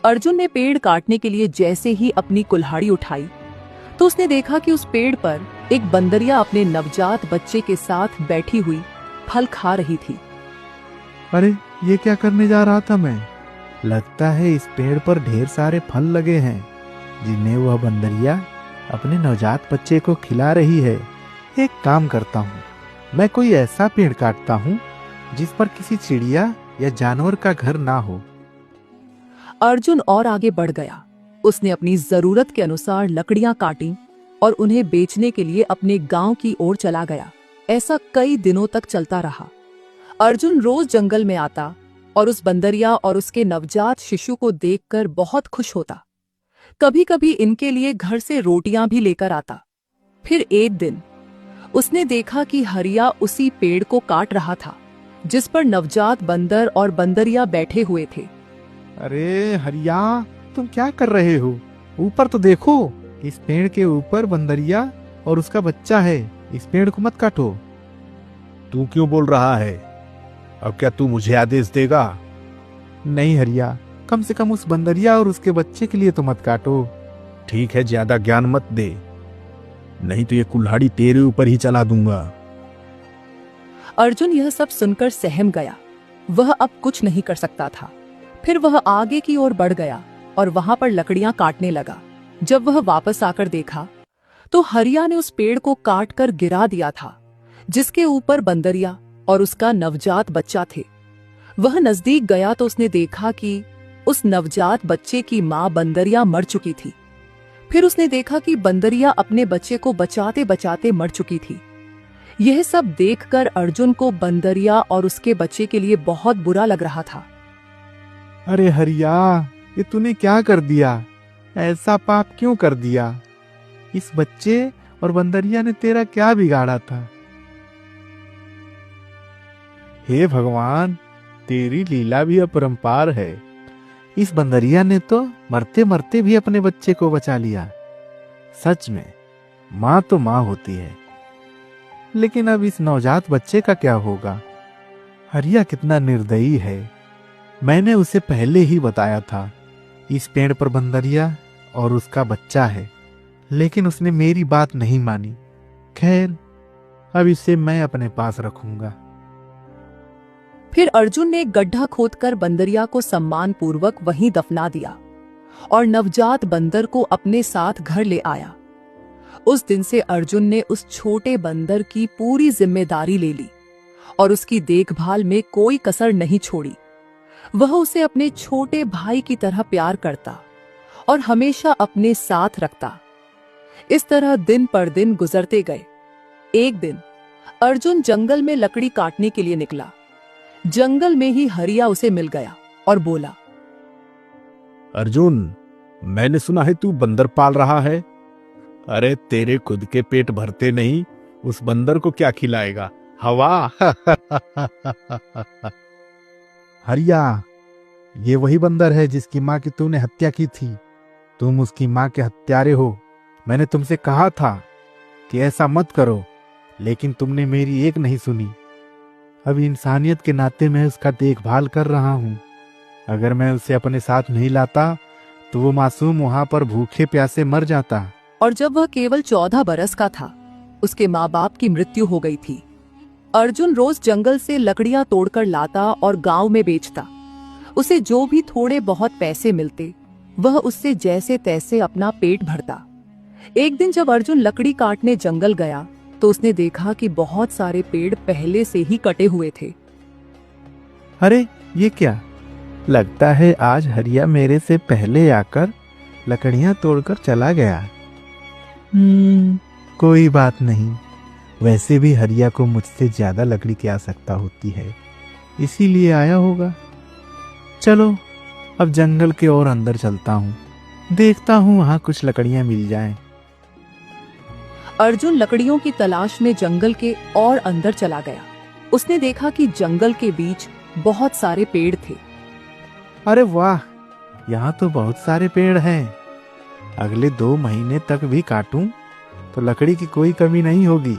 अर्जुन ने पेड़ काटने के लिए जैसे ही अपनी कुल्हाड़ी उठाई तो उसने देखा कि उस पेड़ पर एक बंदरिया अपने नवजात बच्चे के साथ बैठी हुई फल खा रही थी। अरे ये क्या करने जा रहा था मैं? लगता है इस पेड़ पर ढेर सारे फल लगे हैं जिन्हें वह बंदरिया अपने नवजात बच्चे को खिला रही है। एक काम करता हूँ, मैं कोई ऐसा पेड़ काटता हूँ जिस पर किसी चिड़िया या जानवर का घर ना हो। अर्जुन और आगे बढ़ गया। उसने अपनी जरूरत के अनुसार लकड़ियां काटी और उन्हें बेचने के लिए अपने गांव की ओर चला गया। ऐसा कई दिनों तक चलता रहा। अर्जुन रोज जंगल में आता और उस बंदरिया और उसके नवजात शिशु को देखकर बहुत खुश होता। कभी कभी इनके लिए घर से रोटियां भी लेकर आता। फिर एक दिन उसने देखा कि हरिया उसी पेड़ को काट रहा था जिस पर नवजात बंदर और बंदरिया बैठे हुए थे। अरे हरिया, तुम क्या कर रहे हो? ऊपर तो देखो, इस पेड़ के ऊपर बंदरिया और उसका बच्चा है। इस पेड़ को मत काटो। तू क्यों बोल रहा है? अब क्या तू मुझे आदेश देगा? नहीं हरिया, कम से कम उस बंदरिया और उसके बच्चे के लिए तो मत काटो। ठीक है, ज्यादा ज्ञान मत दे, नहीं तो ये कुल्हाड़ी तेरे ऊपर ही चला दूंगा। अर्जुन यह सब सुनकर सहम गया। वह अब कुछ नहीं कर सकता था। फिर वह आगे की ओर बढ़ गया और वहां पर लकड़ियां काटने लगा। जब वह वापस आकर देखा तो हरिया ने उस पेड़ को काट कर गिरा दिया था जिसके ऊपर बंदरिया और उसका नवजात बच्चा थे। वह नजदीक गया तो उसने देखा कि उस नवजात बच्चे की मां बंदरिया मर चुकी थी। फिर उसने देखा कि बंदरिया अपने बच्चे को बचाते बचाते मर चुकी थी। यह सब देखकर अर्जुन को बंदरिया और उसके बच्चे के लिए बहुत बुरा लग रहा था। अरे हरिया, ये तूने क्या कर दिया? ऐसा पाप क्यों कर दिया? इस बच्चे और बंदरिया ने तेरा क्या बिगाड़ा था? हे भगवान, तेरी लीला भी अपरंपार है। इस बंदरिया ने तो मरते मरते भी अपने बच्चे को बचा लिया। सच में माँ तो माँ होती है। लेकिन अब इस नवजात बच्चे का क्या होगा? हरिया कितना निर्दयी है। मैंने उसे पहले ही बताया था इस पेड़ पर बंदरिया और उसका बच्चा है, लेकिन उसने मेरी बात नहीं मानी। खैर, अब इसे मैं अपने पास रखूंगा। फिर अर्जुन ने एक गड्ढा खोदकर बंदरिया को सम्मान पूर्वक वहीं दफना दिया और नवजात बंदर को अपने साथ घर ले आया। उस दिन से अर्जुन ने उस छोटे बंदर की पूरी जिम्मेदारी ले ली और उसकी देखभाल में कोई कसर नहीं छोड़ी। वह उसे अपने छोटे भाई की तरह प्यार करता और हमेशा अपने साथ रखता। इस तरह दिन पर दिन गुजरते गए। एक दिन अर्जुन जंगल में लकड़ी काटने के लिए निकला। जंगल में ही हरिया उसे मिल गया और बोला, अर्जुन, मैंने सुना है तू बंदर पाल रहा है। अरे तेरे खुद के पेट भरते नहीं, उस बंदर को क्या खिलाएगा? हवा। हरिया, ये वही बंदर है जिसकी माँ की तूने हत्या की थी। तुम उसकी माँ के हत्यारे हो। मैंने तुमसे कहा था कि ऐसा मत करो, लेकिन तुमने मेरी एक नहीं सुनी। अब इंसानियत के नाते मैं उसका देखभाल कर रहा हूँ। अगर मैं उसे अपने साथ नहीं लाता तो वो मासूम वहां पर भूखे प्यासे मर जाता। और जब वह केवल 14 बरस का था, उसके माँ बाप की मृत्यु हो गई थी। अर्जुन रोज जंगल से लकड़ियां तोड़कर लाता और गांव में बेचता। उसे जो भी थोड़े बहुत पैसे मिलते, वह उससे जैसे तैसे अपना पेट भरता। एक दिन जब अर्जुन लकड़ी काटने जंगल गया तो उसने देखा कि बहुत सारे पेड़ पहले से ही कटे हुए थे। अरे ये क्या? लगता है आज हरिया मेरे से पहले आकर लकड़ियां तोड़कर चला गया। कोई बात नहीं। वैसे भी हरिया को मुझसे ज्यादा लकड़ी की आवश्यकता होती है, इसीलिए आया होगा। चलो अब जंगल के और अंदर चलता हूँ, देखता हूँ वहां कुछ लकड़ियां मिल जाएं। अर्जुन लकड़ियों की तलाश में जंगल के और अंदर चला गया। उसने देखा कि जंगल के बीच बहुत सारे पेड़ थे। अरे वाह, यहाँ तो बहुत सारे पेड़ हैं। अगले 2 महीने तक भी काटूं तो लकड़ी की कोई कमी नहीं होगी।